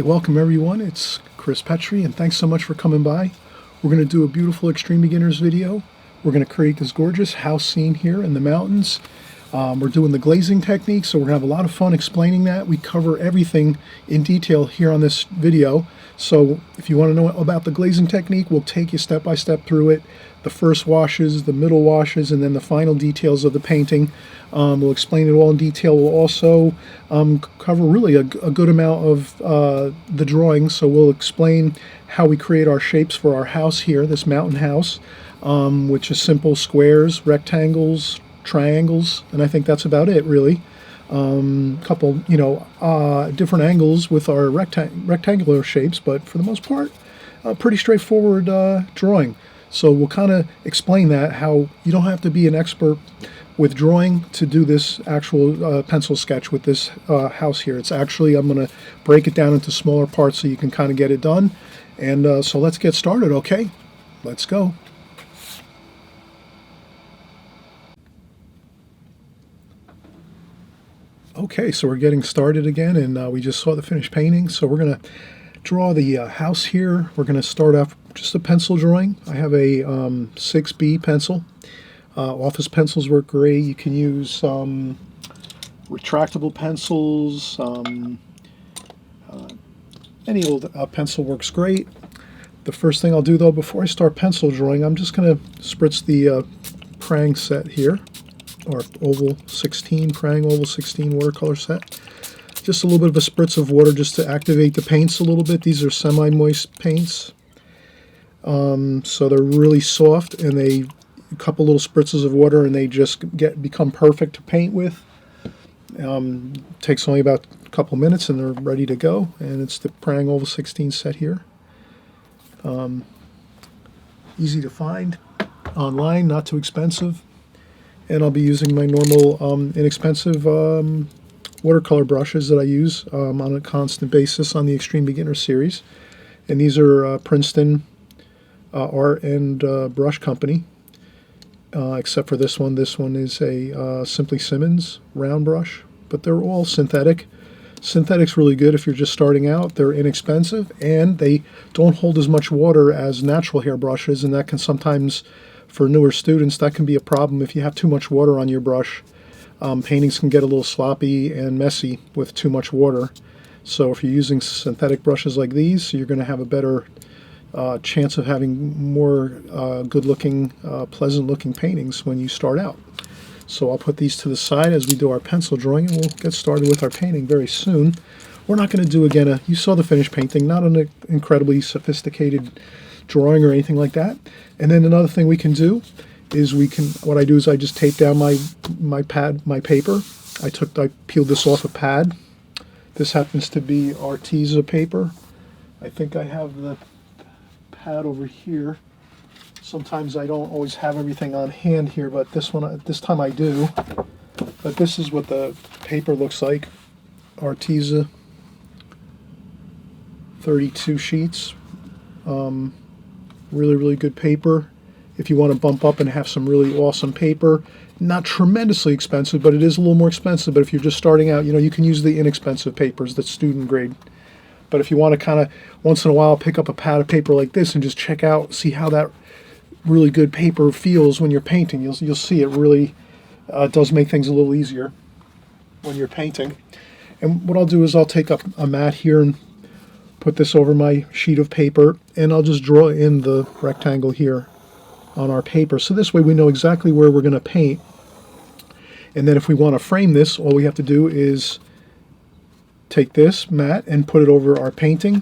welcome everyone. It's Chris Petri, and thanks so much for coming by. We're going to do a beautiful Extreme Beginners video. We're going to create this gorgeous house scene here in the mountains. We're doing the glazing technique, so we're going to have a lot of fun explaining that. We cover everything in detail here on this video. So if you want to know about the glazing technique, we'll take you step by step through it. The first washes, the middle washes, and then the final details of the painting. We'll explain it all in detail. We'll also cover really a good amount of the drawing. So we'll explain how we create our shapes for our house here, this mountain house, which is simple squares, rectangles, triangles, and I think that's about it really. Couple, different angles with our rectangular shapes, but for the most part, pretty straightforward drawing. So we'll kind of explain that, how you don't have to be an expert with drawing to do this actual pencil sketch with this house here. It's actually, I'm going to break it down into smaller parts so you can kind of get it done. And so let's get started, okay? Let's go. Okay, so we're getting started again, and we just saw the finished painting. So we're going to draw the house here. We're going to start off just a pencil drawing. I have a 6B pencil. Office pencils work great. You can use retractable pencils. Any old pencil works great. The first thing I'll do, though, before I start pencil drawing, I'm just going to spritz the Prang set here, or oval 16, Prang oval 16 watercolor set. Just a little bit of a spritz of water just to activate the paints a little bit. These are semi-moist paints, so they're really soft, and a couple little spritzes of water and they just become perfect to paint with. Takes only about a couple minutes and they're ready to go, and it's the Prang oval 16 set here. Easy to find online, not too expensive. And I'll be using my normal inexpensive watercolor brushes that I use on a constant basis on the Extreme Beginner series. And these are Princeton Art and Brush Company, except for this one. This one is a Simply Simmons round brush, but they're all synthetic. Synthetic's really good if you're just starting out. They're inexpensive, and they don't hold as much water as natural hair brushes, and that can sometimes, for newer students, that can be a problem if you have too much water on your brush. Paintings can get a little sloppy and messy with too much water. So if you're using synthetic brushes like these, you're going to have a better chance of having more good-looking, pleasant-looking paintings when you start out. So I'll put these to the side as we do our pencil drawing, and we'll get started with our painting very soon. We're not going to do, again, you saw the finished painting, not an incredibly sophisticated drawing or anything like that. And then another thing we can do is what I do is I just tape down my paper. I peeled this off a pad. This happens to be Arteza paper. I think I have the pad over here. Sometimes I don't always have everything on hand here, but this time I do. But this is what the paper looks like. Arteza 32 sheets. Really, really good paper. If you want to bump up and have some really awesome paper, not tremendously expensive, but it is a little more expensive. But if you're just starting out, you can use the inexpensive papers, the student grade. But if you want to kind of once in a while pick up a pad of paper like this and just check out, see how that really good paper feels when you're painting, you'll see it really does make things a little easier when you're painting. And what I'll do is I'll take up a mat here and put this over my sheet of paper, and I'll just draw in the rectangle here on our paper. So this way we know exactly where we're going to paint. And then if we want to frame this, all we have to do is take this mat and put it over our painting,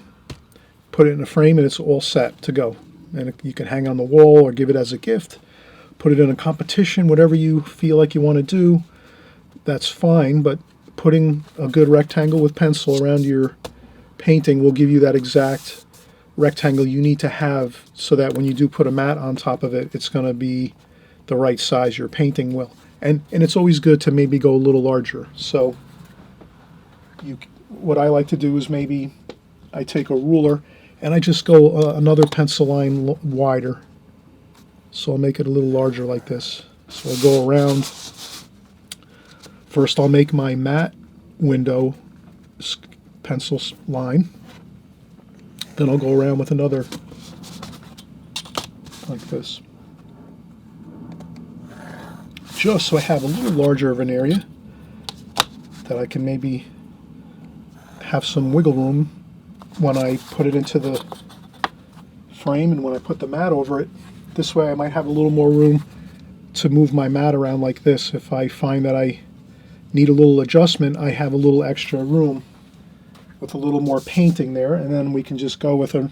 put it in a frame, and it's all set to go. And you can hang on the wall or give it as a gift, put it in a competition, whatever you feel like you want to do, that's fine. But putting a good rectangle with pencil around your painting will give you that exact rectangle you need to have, so that when you do put a mat on top of it, it's going to be the right size your painting will. And it's always good to maybe go a little larger. So what I like to do is maybe I take a ruler and I just go another pencil line wider. So I'll make it a little larger like this. So I'll go around. First I'll make my matte window pencil line. Then I'll go around with another like this, just so I have a little larger of an area that I can maybe have some wiggle room when I put it into the frame and when I put the mat over it. This way I might have a little more room to move my mat around like this. If I find that I need a little adjustment, I have a little extra room with a little more painting there, and then we can just go with an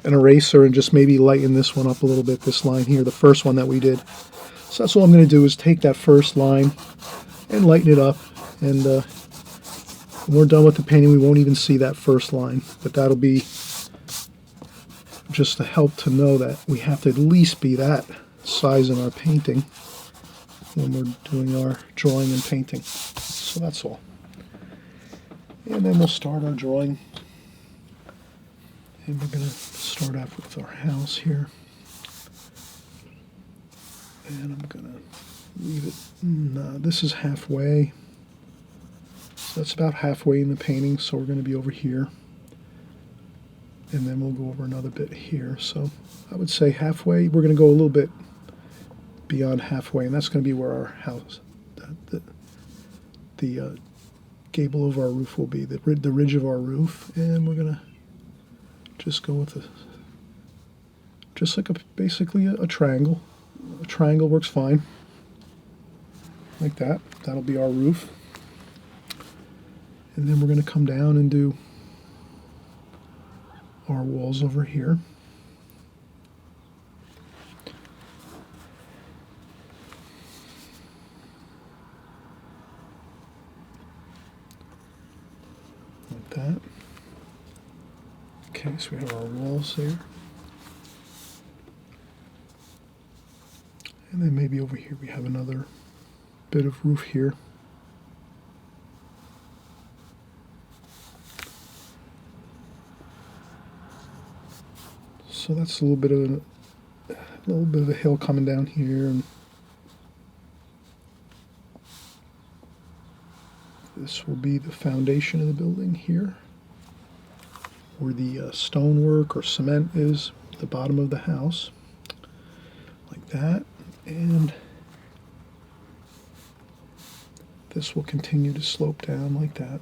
eraser and just maybe lighten this one up a little bit, this line here, the first one that we did. So that's all I'm going to do is take that first line and lighten it up, and when we're done with the painting we won't even see that first line, but that'll be just to help to know that we have to at least be that size in our painting when we're doing our drawing and painting. So that's all. And then we'll start our drawing. And we're going to start off with our house here. And I'm going to leave it, no, this is halfway. So that's about halfway in the painting, so we're going to be over here. And then we'll go over another bit here. So I would say halfway. We're going to go a little bit beyond halfway, and that's going to be where our house, the gable of our roof will be, the ridge of our roof. And we're going to just go with just like basically a triangle. A triangle works fine, like that. That'll be our roof. And then we're going to come down and do our walls over here. Like that. Okay, so we have our walls there. And then maybe over here we have another bit of roof here. So that's a little bit of a hill coming down here, and this will be the foundation of the building here, where the stonework or cement is, the bottom of the house, like that. And this will continue to slope down like that.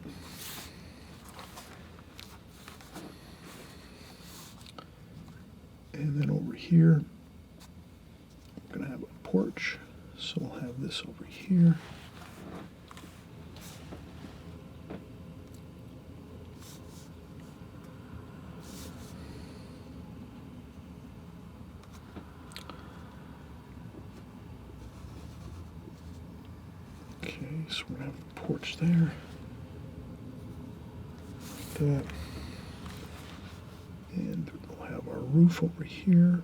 And then over here, I'm going to have a porch, so we'll have this over here. Okay, so we're going to have a porch there. Like that. And we'll have our roof over here.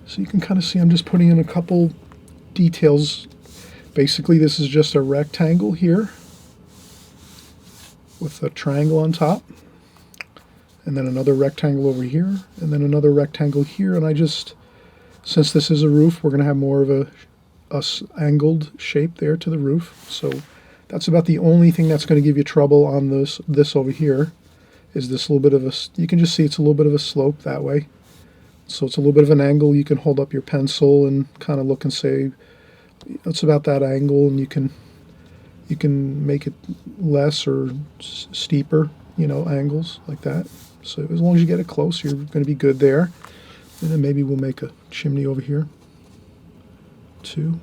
So you can kind of see I'm just putting in a couple details. Basically, this is just a rectangle here with a triangle on top, and then another rectangle over here, and then another rectangle here. And I just, since this is a roof, we're going to have more of a angled shape there to the roof. So that's about the only thing that's going to give you trouble on this over here, is this little bit of a, you can just see it's a little bit of a slope that way. So it's a little bit of an angle. You can hold up your pencil and kind of look and say, it's about that angle, and you can make it less or steeper, angles like that. So as long as you get it close, you're going to be good there. And then maybe we'll make a chimney over here, too.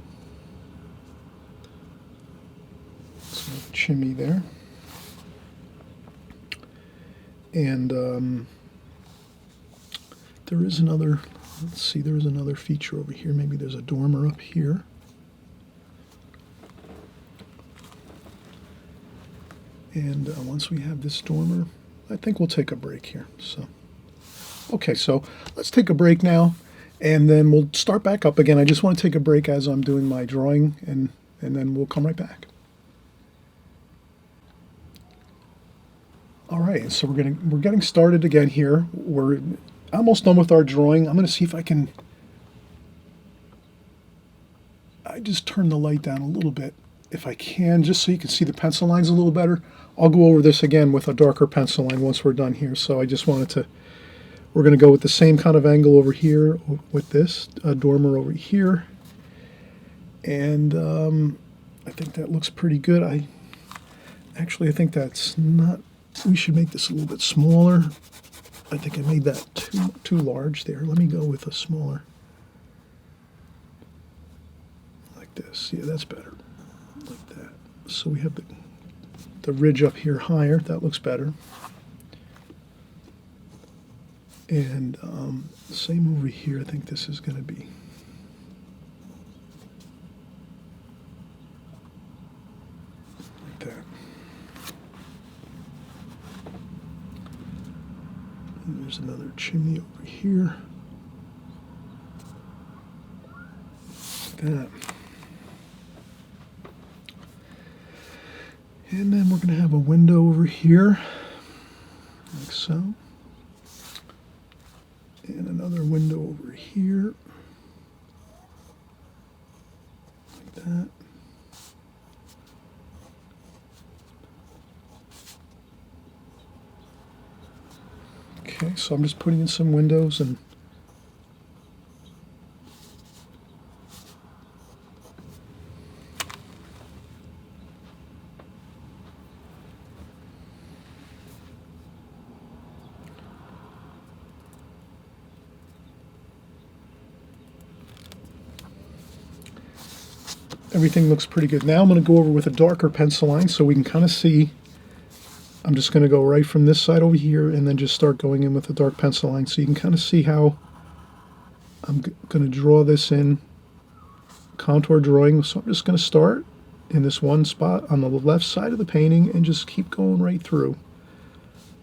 So chimney there. And there is another, let's see, there's another feature over here. Maybe there's a dormer up here. And once we have this dormer, I think we'll take a break here. So, okay, so let's take a break now, and then we'll start back up again. I just want to take a break as I'm doing my drawing, and then we'll come right back. All right, so we're getting started again here. We're almost done with our drawing. I'm going to see if I just turn the light down a little bit, if I can, just so you can see the pencil lines a little better. I'll go over this again with a darker pencil line once we're done here. So I just wanted to, we're going to go with the same kind of angle over here with this dormer over here. And I think that looks pretty good. I think that's not, we should make this a little bit smaller. I think I made that too large there. Let me go with a smaller. Like this. Yeah, that's better. Like that. So we have the ridge up here higher. That looks better. And same over here. I think this is going to be. Like that. And there's another chimney over here. Like that. And then we're going to have a window over here, like so. And another window over here, like that. Okay, so I'm just putting in some windows and everything looks pretty good. Now I'm going to go over with a darker pencil line so we can kind of see. I'm just going to go right from this side over here and then just start going in with a dark pencil line so you can kind of see how I'm going to draw this in contour drawing. So I'm just going to start in this one spot on the left side of the painting and just keep going right through.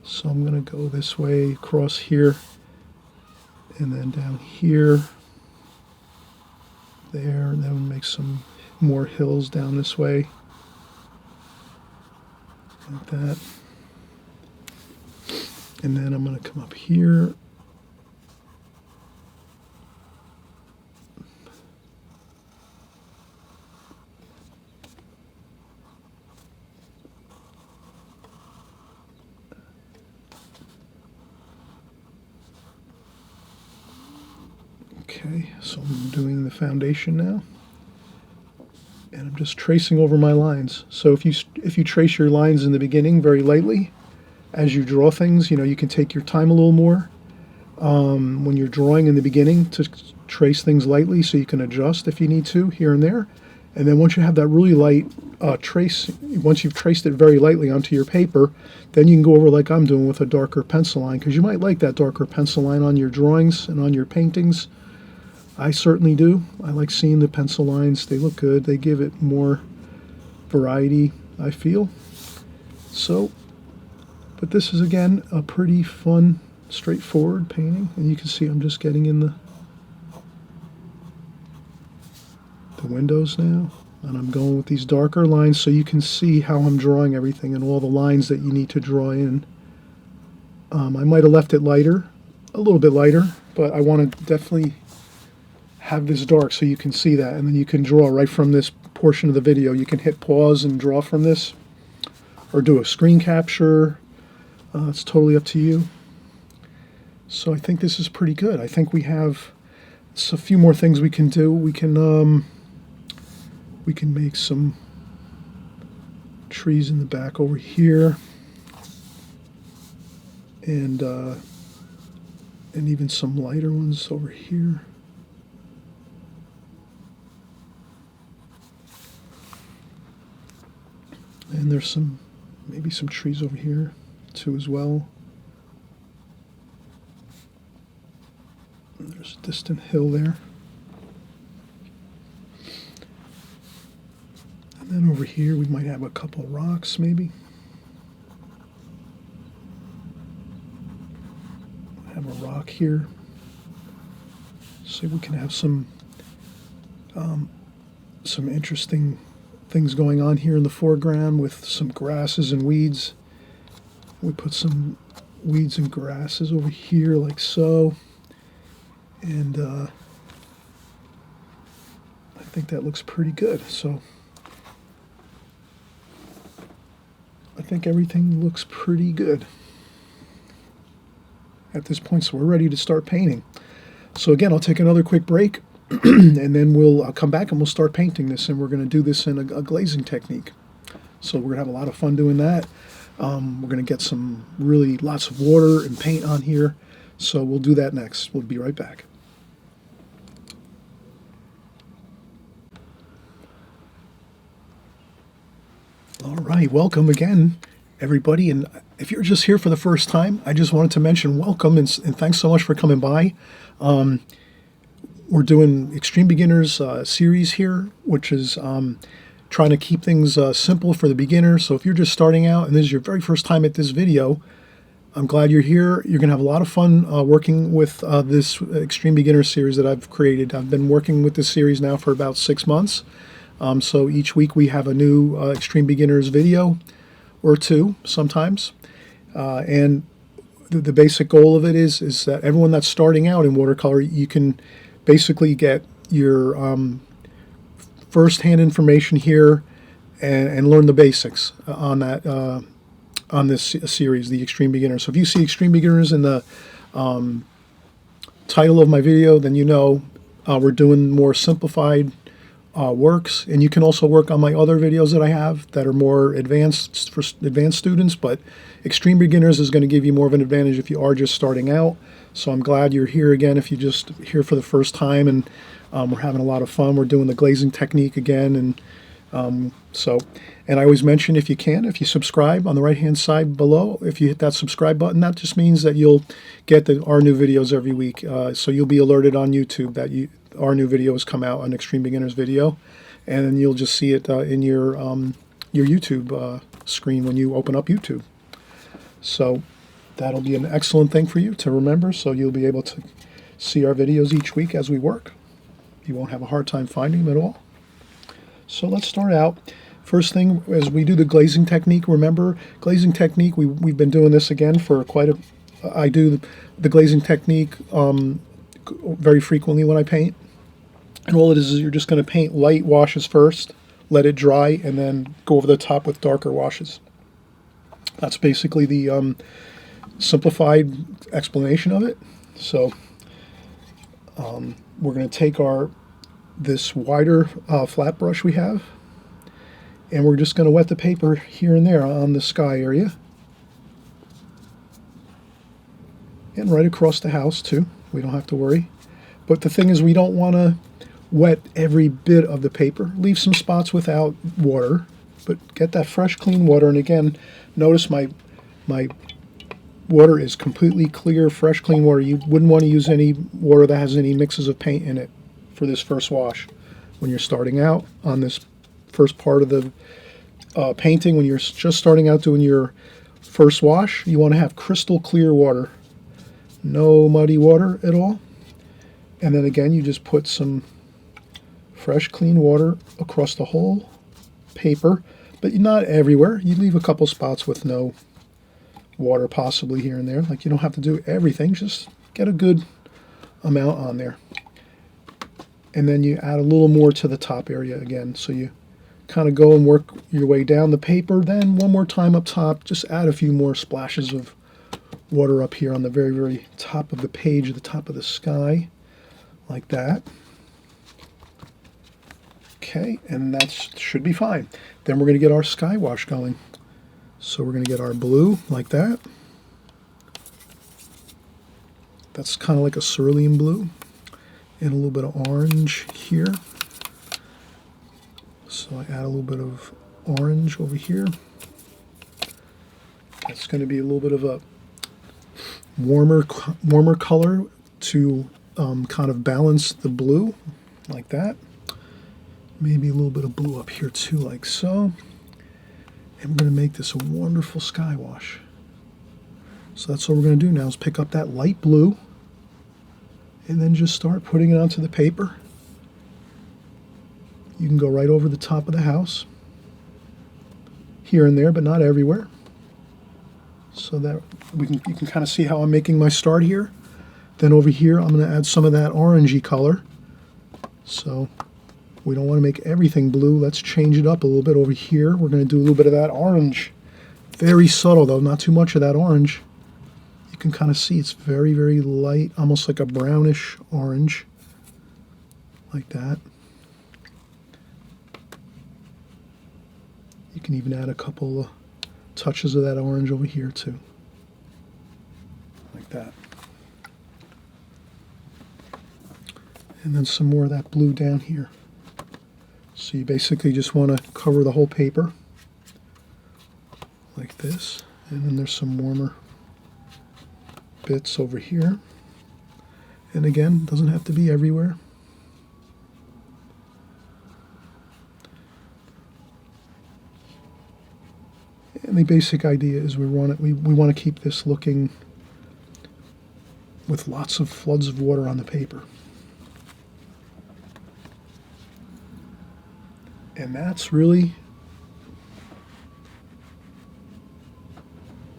So I'm going to go this way across here and then down here, there, and then make some more hills down this way, like that. And then I'm going to come up here. Okay, so I'm doing the foundation now. And I'm just tracing over my lines. So if you trace your lines in the beginning very lightly, as you draw things, you can take your time a little more when you're drawing in the beginning to trace things lightly so you can adjust if you need to here and there. And then once you have that really light trace, once you've traced it very lightly onto your paper, then you can go over like I'm doing with a darker pencil line, because you might like that darker pencil line on your drawings and on your paintings. I certainly do. I like seeing the pencil lines. They look good. They give it more variety, I feel. So, but this is, again, a pretty fun, straightforward painting. And you can see I'm just getting in the windows now. And I'm going with these darker lines so you can see how I'm drawing everything and all the lines that you need to draw in. I might have left it lighter, a little bit lighter, but I want to definitely have this dark so you can see that, and then you can draw right from this portion of the video. You can hit pause and draw from this, or do a screen capture. It's totally up to you. So I think this is pretty good. I think we have a few more things we can do. We can make some trees in the back over here, and even some lighter ones over here. And there's maybe some trees over here too as well. And there's a distant hill there. And then over here we might have a couple of rocks maybe. Have a rock here. So we can have some interesting things going on here in the foreground with some grasses and weeds. We put some weeds and grasses over here like so, and I think that looks pretty good. So I think everything looks pretty good at this point, so we're ready to start painting. So again, I'll take another quick break and then we'll come back and we'll start painting this, and we're going to do this in a glazing technique. So we're going to have a lot of fun doing that. We're going to get some really lots of water and paint on here, so we'll do that next. We'll be right back. All right, welcome again, everybody. And if you're just here for the first time, I just wanted to mention welcome and thanks so much for coming by. We're doing Extreme Beginners series here, which is trying to keep things simple for the beginner. So if you're just starting out and this is your very first time at this video, I'm glad you're here. You're going to have a lot of fun working with this Extreme Beginner series that I've created. I've been working with this series now for about 6 months. So each week we have a new Extreme Beginners video or two sometimes. And the basic goal of it is that everyone that's starting out in watercolor, you can basically get your first-hand information here and learn the basics on that on this series, the Extreme Beginners. So if you see Extreme Beginners in the title of my video, then you know we're doing more simplified works, and you can also work on my other videos that I have that are more advanced for advanced students, but Extreme Beginners is going to give you more of an advantage if you are just starting out. So I'm glad you're here again if you're just here for the first time, and we're having a lot of fun. We're doing the glazing technique again, and and I always mention, if you subscribe on the right hand side below, if you hit that subscribe button, that just means that you'll get our new videos every week. So you'll be alerted on YouTube that our new videos come out on Extreme Beginners video, and then you'll just see it in your YouTube screen when you open up YouTube. So that'll be an excellent thing for you to remember, so you'll be able to see our videos each week as we work. You won't have a hard time finding them at all. So let's start out. First thing, as we do the glazing technique, remember, glazing technique, we've been doing this again for I do the glazing technique very frequently when I paint. And all it is you're just going to paint light washes first, let it dry, and then go over the top with darker washes. That's basically the simplified explanation of it. So we're going to take this wider flat brush we have, and we're just going to wet the paper here and there on the sky area, and right across the house too. We don't have to worry. But the thing is, we don't want to wet every bit of the paper. Leave some spots without water, but get that fresh, clean water. And again, notice my water is completely clear, fresh, clean water. You wouldn't want to use any water that has any mixes of paint in it for this first wash. When you're starting out on this first part of the painting, when you're just starting out doing your first wash, you want to have crystal clear water. No muddy water at all. And then again, you just put some fresh, clean water across the whole paper, but not everywhere. You leave a couple spots with no water, possibly here and there. Like, you don't have to do everything, just get a good amount on there. And then you add a little more to the top area again. So you kind of go and work your way down the paper. Then one more time up top, just add a few more splashes of water up here on the very, very top of the page, the top of the sky, like that. Okay, and that should be fine. Then we're going to get our sky wash going. So we're going to get our blue like that. That's kind of like a cerulean blue, and a little bit of orange here. So I add a little bit of orange over here. That's going to be a little bit of a warmer color to kind of balance the blue, like that. Maybe a little bit of blue up here too, like so. And we're going to make this a wonderful sky wash. So that's what we're going to do now, is pick up that light blue and then just start putting it onto the paper. You can go right over the top of the house, here and there, but not everywhere. So that you can kind of see how I'm making my start here. Then over here, I'm going to add some of that orangey color. So we don't want to make everything blue. Let's change it up a little bit over here. We're going to do a little bit of that orange Very subtle though, not too much of that orange. You can kind of see it's very, very light, almost like a brownish orange, like that. You can even add a couple of touches of that orange over here too, like that. And then some more of that blue down here. So you basically just want to cover the whole paper like this, and then there's some warmer bits over here. And again, doesn't have to be everywhere. And the basic idea is we want to keep this looking with lots of floods of water on the paper. And that's really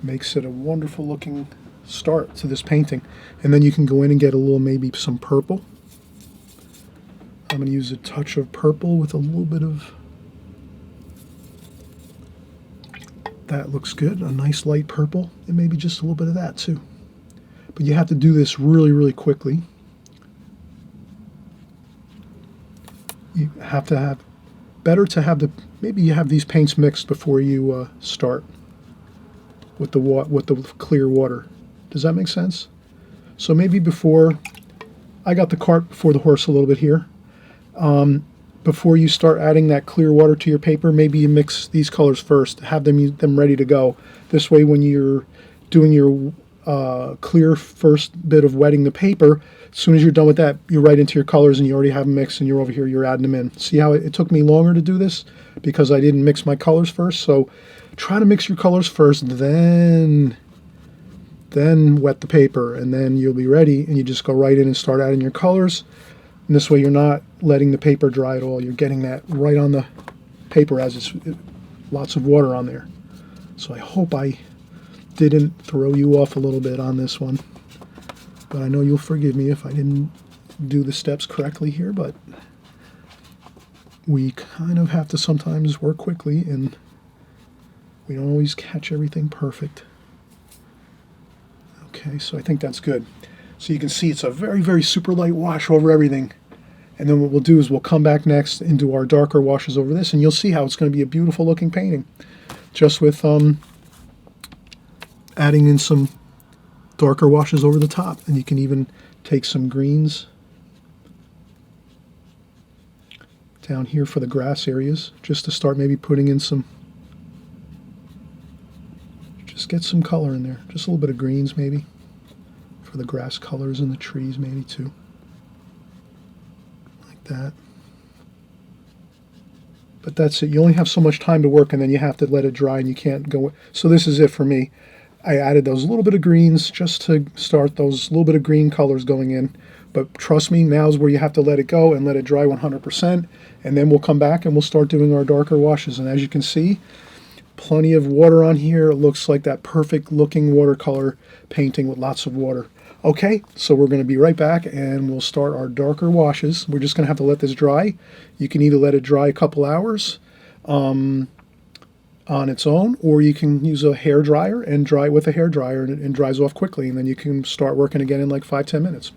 makes it a wonderful looking start to this painting. And then you can go in and get a little, maybe some purple. I'm going to use a touch of purple with a little bit of, that looks good, a nice light purple, and maybe just a little bit of that too. But you have to do this really, really quickly. You have to have, better to have the, maybe you have these paints mixed before you start with the clear water. Does that make sense? So maybe before, I got the cart before the horse a little bit here. Before you start adding that clear water to your paper, maybe you mix these colors first, have them ready to go. This way when you're doing your clear first bit of wetting the paper, as soon as you're done with that, you're right into your colors and you already have them mixed and you're over here, you're adding them in. See how it took me longer to do this? Because I didn't mix my colors first. So try to mix your colors first, then wet the paper, and then you'll be ready and you just go right in and start adding your colors. And this way you're not letting the paper dry at all. You're getting that right on the paper as it's lots of water on there. So I hope I didn't throw you off a little bit on this one. But I know you'll forgive me if I didn't do the steps correctly here, but we kind of have to sometimes work quickly and we don't always catch everything perfect. Okay, so I think that's good. So you can see it's a very, very super light wash over everything. And then what we'll do is we'll come back next and do our darker washes over this, and you'll see how it's going to be a beautiful looking painting. Just with adding in some darker washes over the top. And you can even take some greens down here for the grass areas, just to start maybe putting in some, just get some color in there. Just a little bit of greens maybe for the grass colors and the trees maybe too. Like that. But that's it. You only have so much time to work and then you have to let it dry and you can't go. So this is it for me. I added those little bit of greens just to start those little bit of green colors going in. But trust me, now's where you have to let it go and let it dry 100%. And then we'll come back and we'll start doing our darker washes. And as you can see, plenty of water on here. It looks like that perfect looking watercolor painting with lots of water. Okay, so we're going to be right back and we'll start our darker washes. We're just going to have to let this dry. You can either let it dry a couple hours on its own, or you can use a hair dryer and dry it with a hair dryer, and it dries off quickly, and then you can start working again in like 5-10 minutes.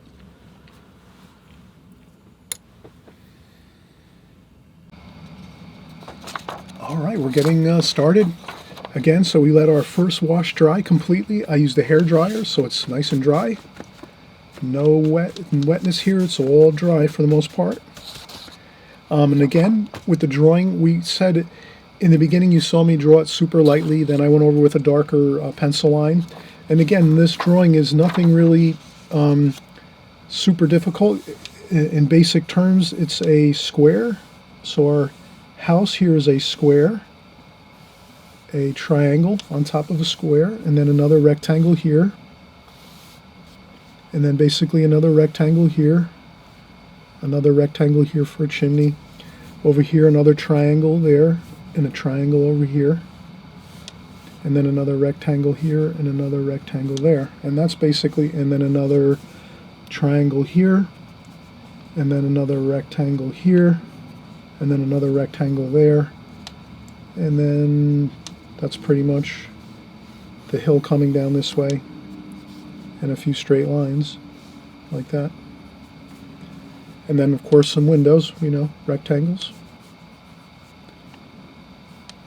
All right, we're getting started again. So we let our first wash dry completely. I used a hair dryer, so it's nice and dry. No wetness here. It's all dry for the most part. And again, with the drawing, we said in the beginning you saw me draw it super lightly. Then I went over with a darker pencil line. And again, this drawing is nothing really super difficult. In basic terms, it's a square. So our house here is a square, a triangle on top of a square, and then another rectangle here, and then basically another rectangle here for a chimney. Over here another triangle there, and a triangle over here, and then another rectangle here and another rectangle there. And that's basically, and then another triangle here, and then another rectangle here, and then another rectangle there, and then that's pretty much the hill coming down this way, and a few straight lines like that. And then, of course, some windows, rectangles.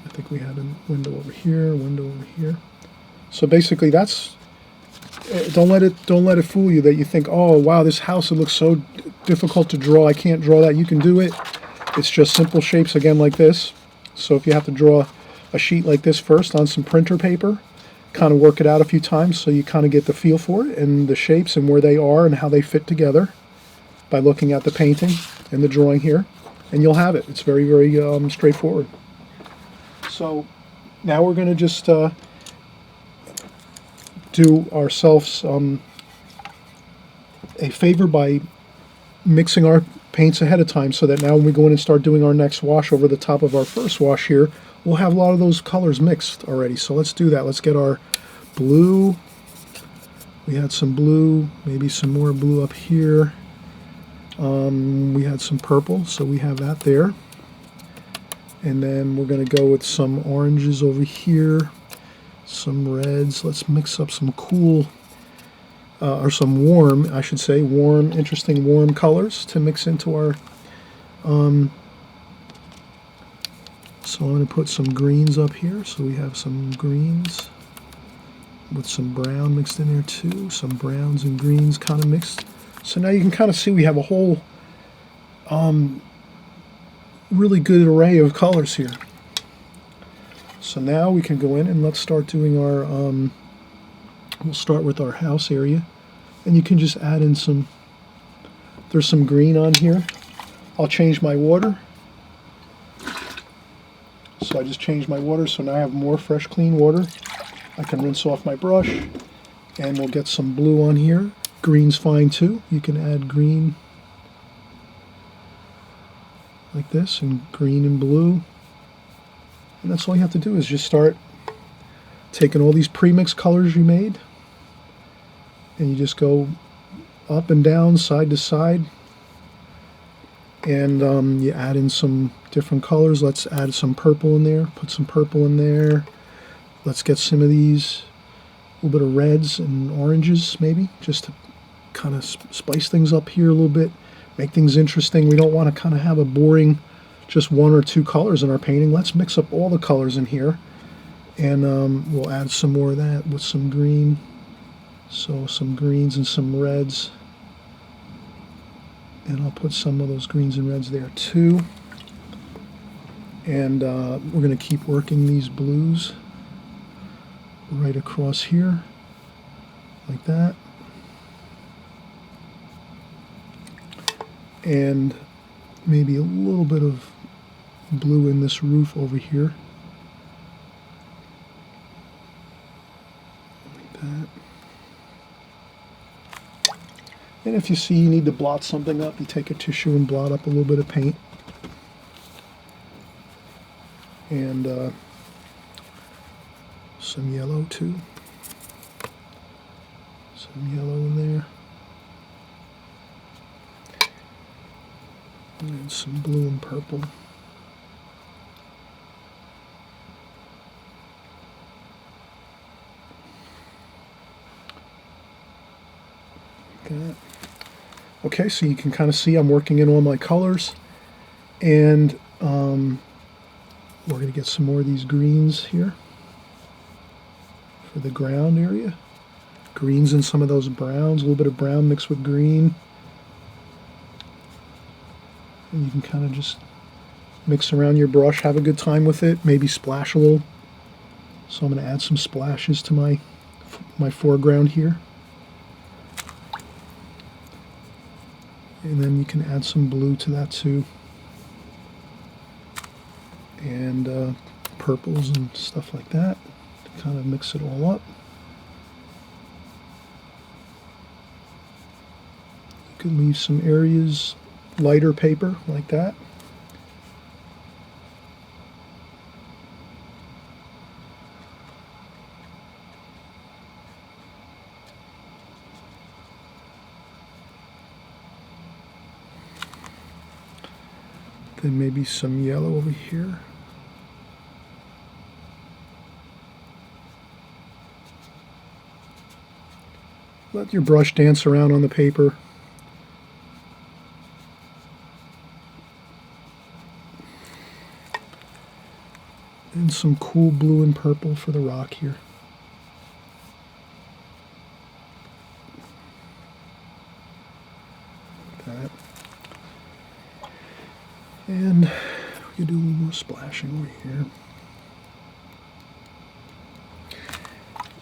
I think we had a window over here, a window over here. So basically, don't let it fool you that you think, oh wow, this house, it looks so difficult to draw. I can't draw that. You can do it. It's just simple shapes again like this. So if you have to draw a sheet like this first on some printer paper, kind of work it out a few times so you kind of get the feel for it and the shapes and where they are and how they fit together by looking at the painting and the drawing here, and you'll have it. It's very, very straightforward. So now we're going to just do ourselves a favor by mixing our paints ahead of time, so that now when we go in and start doing our next wash over the top of our first wash here, we'll have a lot of those colors mixed already. So let's do that. Let's get our blue. We had some blue, maybe some more blue up here. We had some purple, so we have that there. And then we're going to go with some oranges over here, some reds. Let's mix up some cool, or some warm, I should say, interesting warm colors to mix into our, so I'm going to put some greens up here. So we have some greens with some brown mixed in there too, some browns and greens kind of mixed. So now you can kind of see we have a whole really good array of colors here. So now we can go in and let's start doing our, we'll start with our house area. And you can just add in there's some green on here. I'll change my water. So I just changed my water, so now I have more fresh, clean water. I can rinse off my brush, and we'll get some blue on here. Green's fine too. You can add green like this, and green and blue. And that's all you have to do is just start taking all these pre-mixed colors you made, and you just go up and down, side to side, and you add in some different colors. Let's add some purple in there, put some purple in there. Let's get some of these, a little bit of reds and oranges maybe, just to kind of spice things up here a little bit, make things interesting. We don't want to kind of have a boring, just one or two colors in our painting. Let's mix up all the colors in here, and we'll add some more of that with some green. So some greens and some reds, and I'll put some of those greens and reds there too. And we're going to keep working these blues right across here like that, and maybe a little bit of blue in this roof over here like that. And if you see you need to blot something up, you take a tissue and blot up a little bit of paint. And some yellow too. Some yellow in there. And some blue and purple. Like that. Okay, so you can kind of see I'm working in all my colors, and we're going to get some more of these greens here for the ground area. Greens and some of those browns, a little bit of brown mixed with green. And you can kind of just mix around your brush, have a good time with it, maybe splash a little. So I'm going to add some splashes to my foreground here. And then you can add some blue to that too. And purples and stuff like that to kind of mix it all up. You can leave some areas lighter paper like that. Then maybe some yellow over here. let your brush dance around on the paper. And some cool blue and purple for the rock here. That. And we can do a little more splashing over here.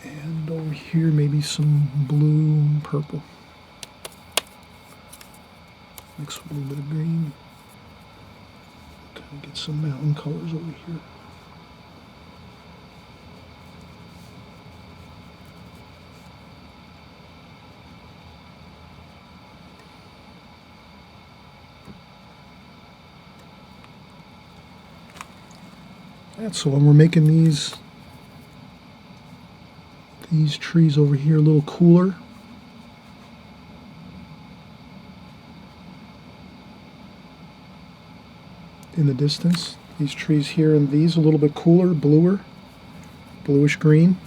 And over here, maybe some blue and purple. Mix with a little bit of green. Kind of get some mountain colors over here. So when we're making these trees over here a little cooler, in the distance, these trees here and these a little bit cooler, bluish green.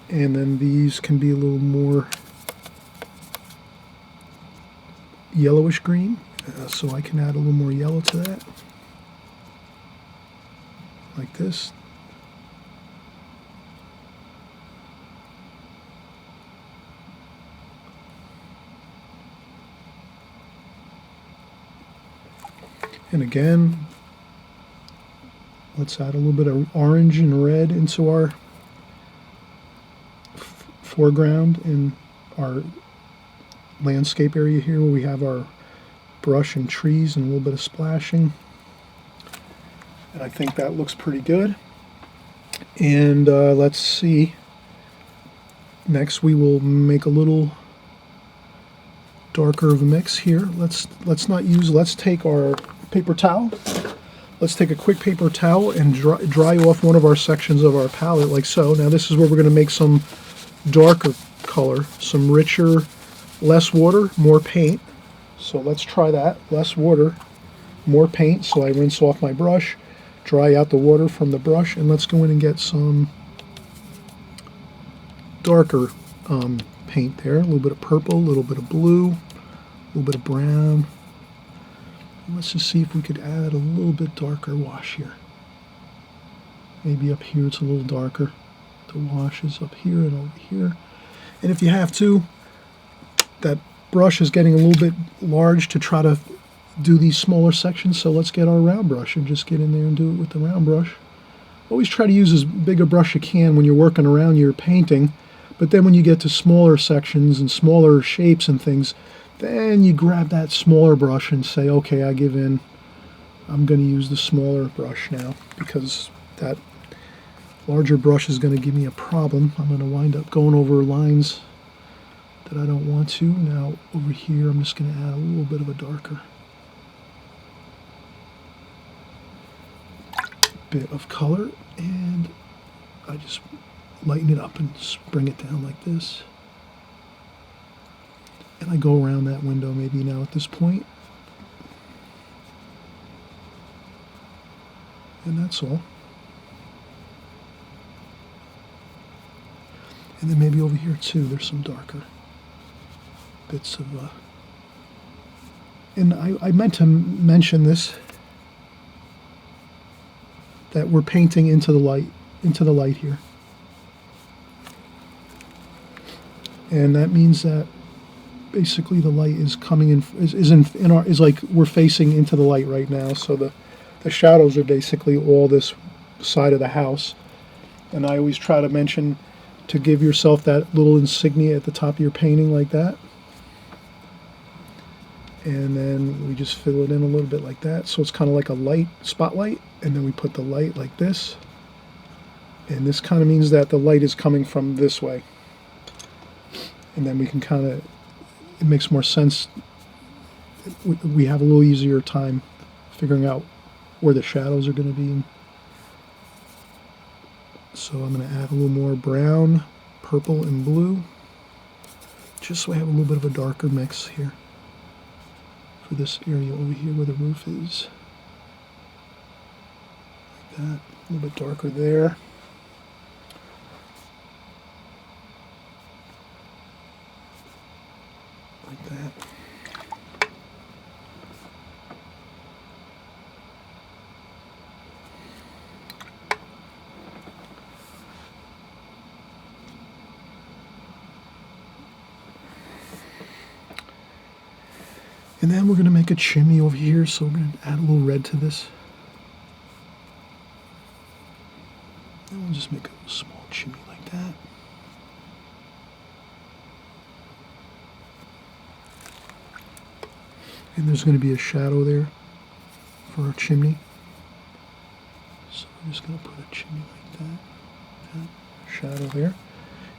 And then these can be a little more yellowish green, so I can add a little more yellow to that, like this. And again, let's add a little bit of orange and red into our foreground in our landscape area here, where we have our brush and trees and a little bit of splashing. And I think that looks pretty good. And let's see. Next we will make a little darker of a mix here. Let's take our paper towel. Let's take a quick paper towel and dry off one of our sections of our palette like so. Now this is where we're going to make some darker color, some richer, less water, more paint. So let's try that. Less water, more paint. So I rinse off my brush, dry out the water from the brush, and let's go in and get some darker paint there. A little bit of purple, a little bit of blue, a little bit of brown. And let's just see if we could add a little bit darker wash here. Maybe up here it's a little darker. The wash is up here and over here. And if you have to, that brush is getting a little bit large to try to do these smaller sections, so let's get our round brush and just get in there and do it with the round brush. Always try to use as big a brush you can when you're working around your painting, but then when you get to smaller sections and smaller shapes and things, then you grab that smaller brush and say, okay, I give in. I'm going to use the smaller brush now, because that larger brush is going to give me a problem. I'm going to wind up going over lines that I don't want to. Now over here I'm just going to add a little bit of a darker bit of color, and I just lighten it up and bring it down like this. And I go around that window maybe now at this point. And that's all. And then maybe over here too, there's some darker bits of, and I meant to mention this, that we're painting into the light here. And that means that basically the light is coming in, is like we're facing into the light right now. So the shadows are basically all this side of the house. And I always try to mention to give yourself that little insignia at the top of your painting like that. And then we just fill it in a little bit like that. So it's kind of like a light spotlight. And then we put the light like this. And this kind of means that the light is coming from this way. And then we can kind of, it makes more sense. We have a little easier time figuring out where the shadows are going to be. So I'm going to add a little more brown, purple, and blue, just so I have a little bit of a darker mix here for this area over here where the roof is. like that. A little bit darker there. Like that. And then we're going to make a chimney over here, so we're going to add a little red to this. And we'll just make a small chimney like that. And there's going to be a shadow there for our chimney. So we're just going to put a chimney like that. Shadow there.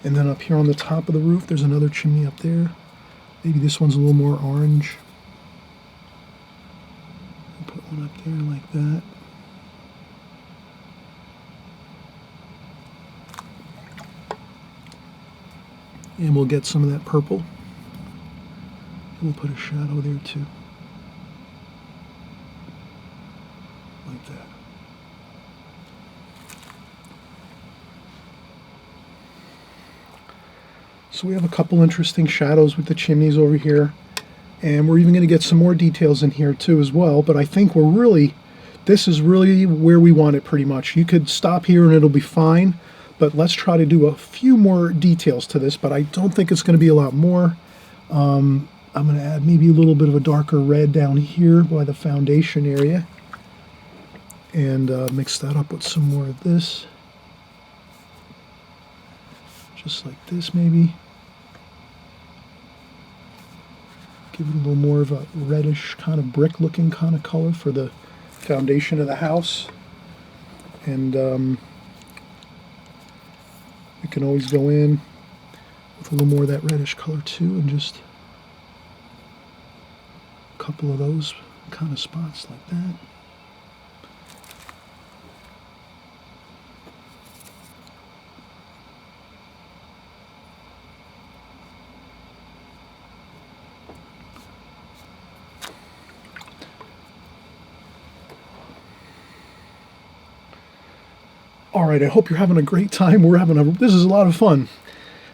And then up here on the top of the roof, there's another chimney up there. Maybe this one's a little more orange. We'll put one up there like that. And we'll get some of that purple. And we'll put a shadow there too. Like that. So we have a couple interesting shadows with the chimneys over here. And we're even going to get some more details in here too as well. But I think this is really where we want it pretty much. You could stop here and it'll be fine. But let's try to do a few more details to this, but I don't think it's going to be a lot more. I'm going to add maybe a little bit of a darker red down here by the foundation area. And mix that up with some more of this. Just like this maybe. Give it a little more of a reddish kind of brick looking kind of color for the foundation of the house. And we can always go in with a little more of that reddish color too, and just a couple of those kind of spots like that. All right, I hope you're having a great time. This is a lot of fun.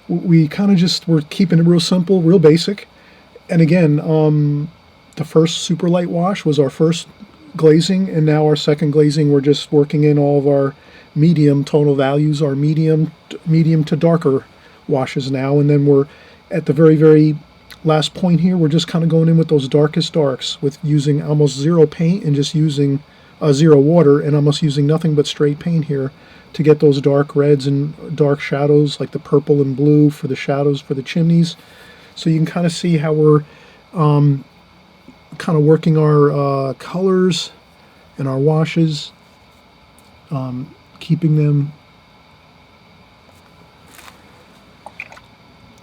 We kind of we're keeping it real simple, real basic. And again, the first super light wash was our first glazing, and now our second glazing, we're just working in all of our medium tonal values, our medium to darker washes now. And then we're at the very, very last point here, we're just kind of going in with those darkest darks with using almost zero paint and just using zero water, and almost using nothing but straight paint here to get those dark reds and dark shadows like the purple and blue for the shadows for the chimneys. So you can kind of see how we're kind of working our colors and our washes, keeping them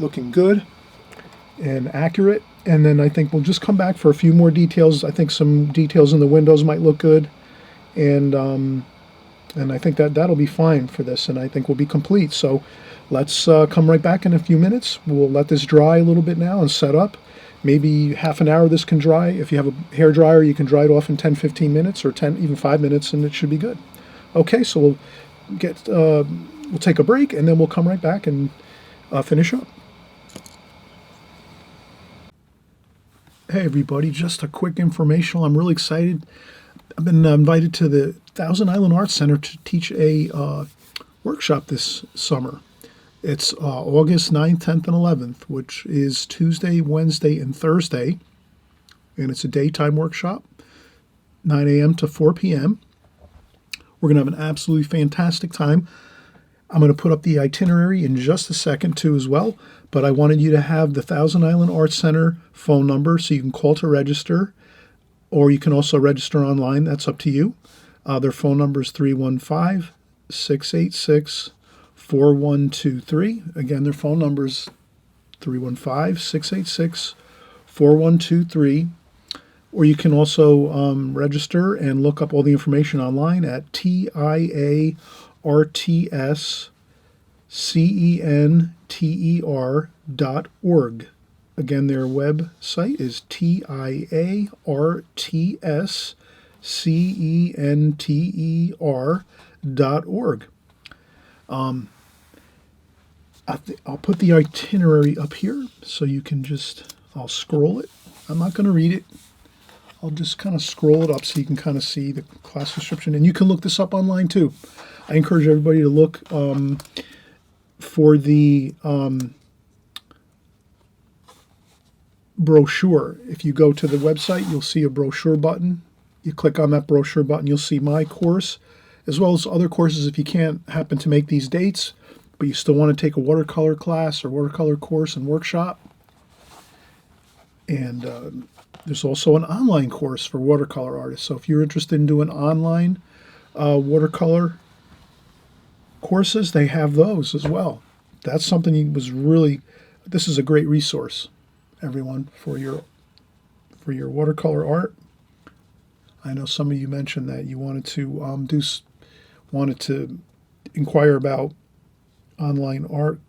looking good and accurate. And then I think we'll just come back for a few more details. I think some details in the windows might look good. And I think that'll be fine for this, and I think we'll be complete. So let's come right back in a few minutes. We'll let this dry a little bit now and set up. Maybe half an hour this can dry. If you have a hair dryer, you can dry it off in 10-15 minutes or 10, even 5 minutes, and it should be good. Okay, so we'll take a break, and then we'll come right back and finish up. Hey everybody, just a quick informational. I'm really excited. I've been invited to the Thousand Island Arts Center to teach a workshop this summer. It's August 9th, 10th, and 11th, which is Tuesday, Wednesday, and Thursday. And it's a daytime workshop, 9 a.m. to 4 p.m. We're going to have an absolutely fantastic time. I'm going to put up the itinerary in just a second too as well, but I wanted you to have the Thousand Island Arts Center phone number so you can call to register, or you can also register online. That's up to you. Their phone number is 315-686-4123. Again, their phone number is 315-686-4123. Or you can also register and look up all the information online at TIARTSCENTER.org. Again, their website is TIARTSCENTER.org. CENTER.org. I'll put the itinerary up here so you can I'll scroll it. I'm not going to read it. I'll just kind of scroll it up so you can kind of see the class description. And you can look this up online too. I encourage everybody to look for the brochure. If you go to the website, you'll see a brochure button. You click on that brochure button, you'll see my course, as well as other courses if you can't happen to make these dates, but you still want to take a watercolor class or watercolor course and workshop. And there's also an online course for watercolor artists. So if you're interested in doing online watercolor courses, they have those as well. That's something this is a great resource, everyone, for your watercolor art. I know some of you mentioned that you wanted to inquire about online art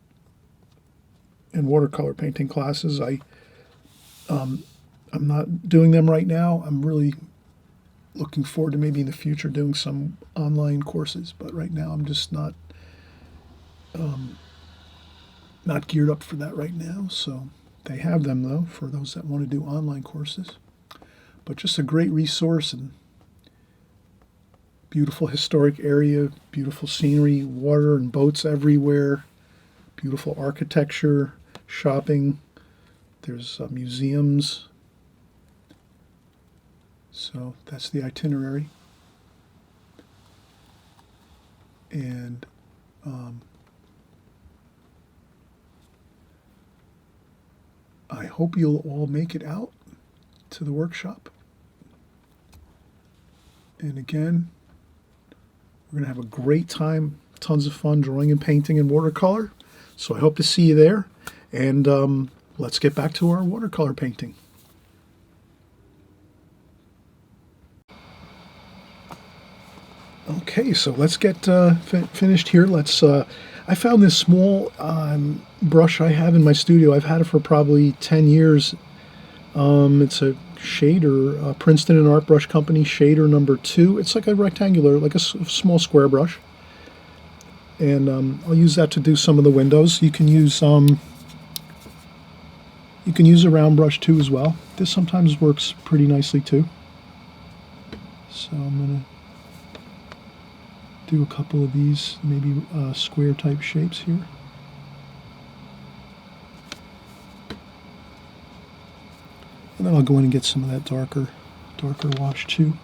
and watercolor painting classes. I'm not doing them right now. I'm really looking forward to maybe in the future doing some online courses, but right now I'm just not geared up for that right now. So they have them though for those that want to do online courses. But just a great resource, and beautiful historic area, beautiful scenery, water and boats everywhere, beautiful architecture, shopping. There's museums. So that's the itinerary. And I hope you'll all make it out to the workshop. And again, we're going to have a great time, tons of fun drawing and painting in watercolor. So I hope to see you there. And let's get back to our watercolor painting. Okay, so let's get finished here. I found this small brush I have in my studio. I've had it for probably 10 years. It's a shader, Princeton and Art Brush Company shader number 2. It's like a rectangular, like a small square brush. And I'll use that to do some of the windows. You can use a round brush too as well. This sometimes works pretty nicely too. So I'm going to do a couple of these, maybe square type shapes here. And then I'll go in and get some of that darker wash too.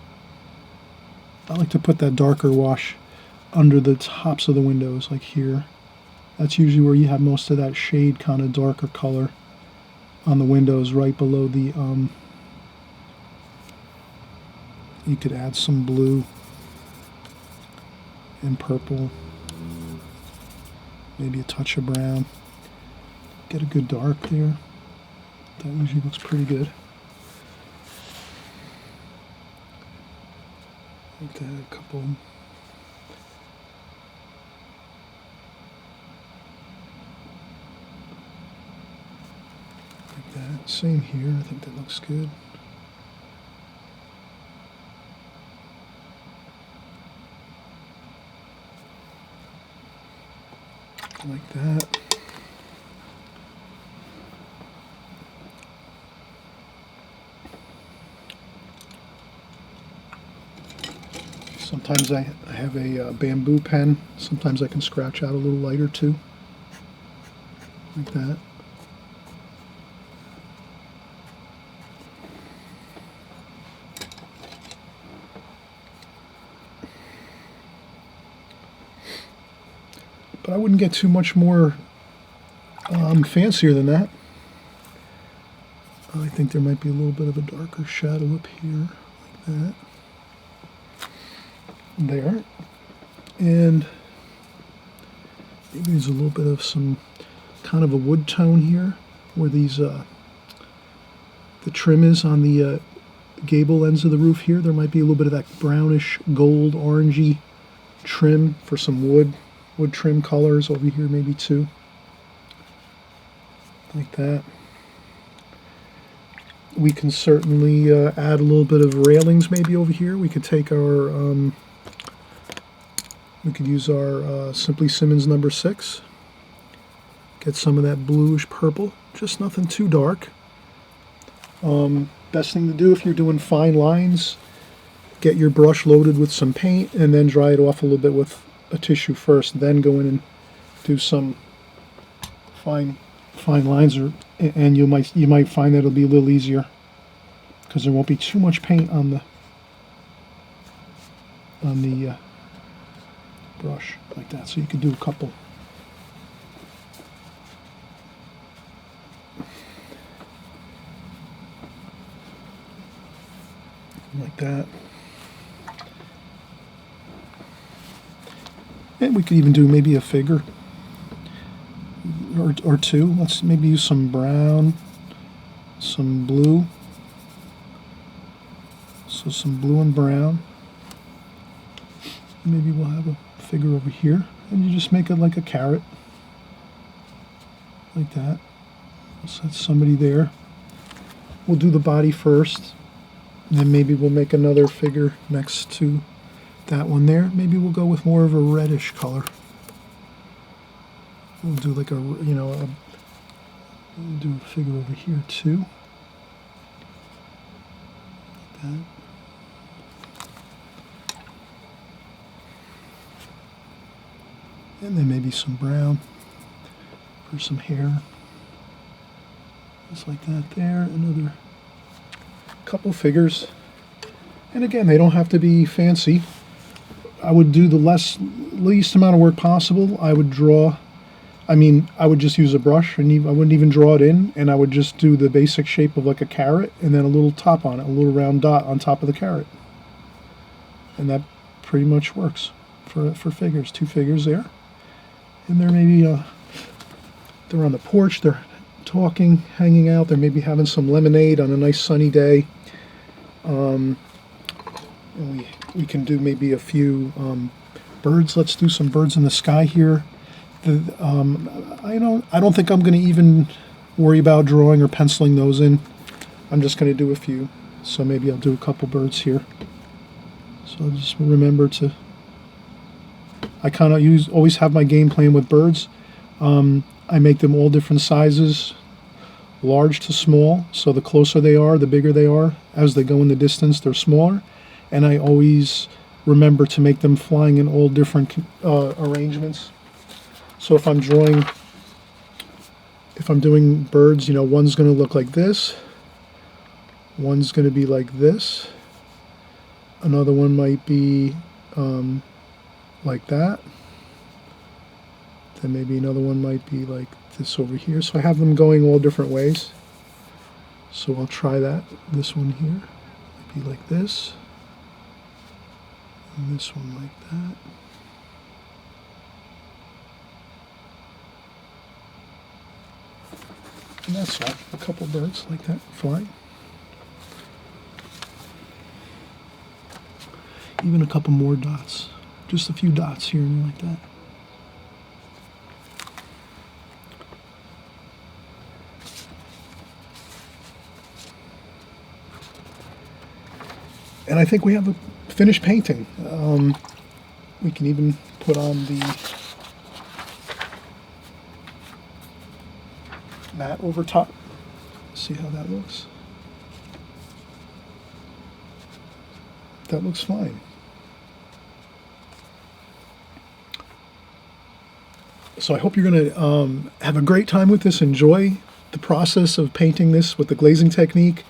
I like to put that darker wash under the tops of the windows, like here. That's usually where you have most of that shade, kind of darker color on the windows, right below the, you could add some blue and purple, maybe a touch of brown. Get a good dark there. That usually looks pretty good. Like that, a couple. Like that. Same here. I think that looks good. Like that. Sometimes I have a bamboo pen. Sometimes I can scratch out a little lighter too. Like that. But I wouldn't get too much more fancier than that. I think there might be a little bit of a darker shadow up here, like that. There. And maybe there's a little bit of some kind of a wood tone here, where these the trim is on the gable ends of the roof here. There might be a little bit of that brownish gold orangey trim for some wood trim colors over here, maybe too, like that. we can certainly add a little bit of railings maybe over here. We could take our, we could use our Simply Simmons number 6. Get some of that bluish purple, just nothing too dark. Best thing to do if you're doing fine lines, get your brush loaded with some paint and then dry it off a little bit with a tissue first, then go in and do some fine lines, and you might find that it'll be a little easier because there won't be too much paint on the brush like that. So you could do a couple. Like that. And we could even do maybe a figure or two. Let's maybe use some brown, some blue. So some blue and brown. Maybe we'll have a figure over here. And you just make it like a carrot. Like that. So that's somebody there. We'll do the body first. And then maybe we'll make another figure next to that one there. Maybe we'll go with more of a reddish color. We'll do like we'll do a figure over here too. Like that. And then maybe some brown for some hair. Just like that there. Another couple figures. And again, they don't have to be fancy. I would do the least amount of work possible. I would draw, I would just use a brush and I wouldn't even draw it in, and I would just do the basic shape of like a carrot and then a little top on it, a little round dot on top of the carrot. And that pretty much works for figures. 2 figures there. And they're maybe, they're on the porch, they're talking, hanging out, they're maybe having some lemonade on a nice sunny day. And we can do maybe a few birds. Let's do some birds in the sky here. I don't think I'm going to even worry about drawing or penciling those in. I'm just going to do a few. So maybe I'll do a couple birds here. So I'll just remember to. I kind of always have my game plan with birds. I make them all different sizes, large to small. So the closer they are, the bigger they are. As they go in the distance, they're smaller. And I always remember to make them flying in all different arrangements. So if I'm doing birds, one's going to look like this. One's going to be like this. Another one might be like that. Then maybe another one might be like this over here. So I have them going all different ways. So I'll try that. This one here might be like this. And this one like that. And that's all. A couple birds like that flying. Even a couple more dots. Just a few dots here and like that. And I think we have a finished painting. We can even put on the mat over top. See how that looks. That looks fine. So I hope you're going to have a great time with this. Enjoy the process of painting this with the glazing technique.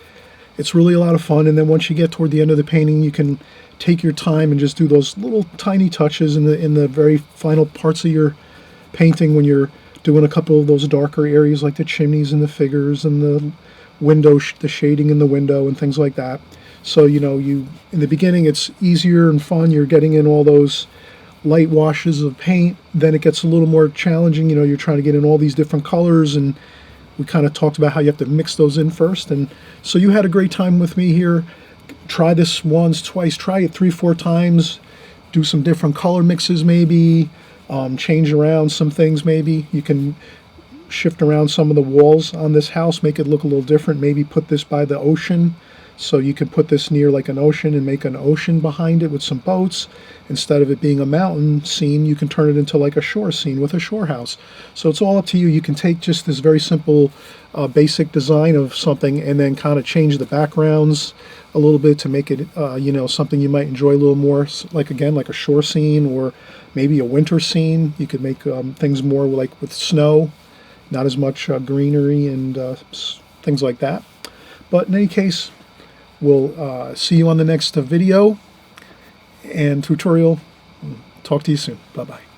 It's really a lot of fun, and then once you get toward the end of the painting, you can take your time and just do those little tiny touches in the very final parts of your painting when you're doing a couple of those darker areas like the chimneys and the figures and the window, the shading in the window and things like that. So in the beginning it's easier and fun. You're getting in all those light washes of paint. Then it gets a little more challenging. You're trying to get in all these different colors, and we kind of talked about how you have to mix those in first. And so you had a great time with me here. Try this once, twice, try it 3-4 times. Do some different color mixes maybe. Change around some things maybe. You can shift around some of the walls on this house, make it look a little different. Maybe put this by the ocean, so you could put this near like an ocean and make an ocean behind it with some boats. Instead of it being a mountain scene, you can turn it into like a shore scene with a shore house. So it's all up to you. You can take just this very simple basic design of something and then kind of change the backgrounds a little bit to make it you know, something you might enjoy a little more, like again, like a shore scene or maybe a winter scene. You could make things more like with snow, not as much greenery and things like that. But in any case, we'll see you on the next video and tutorial. Talk to you soon. Bye-bye.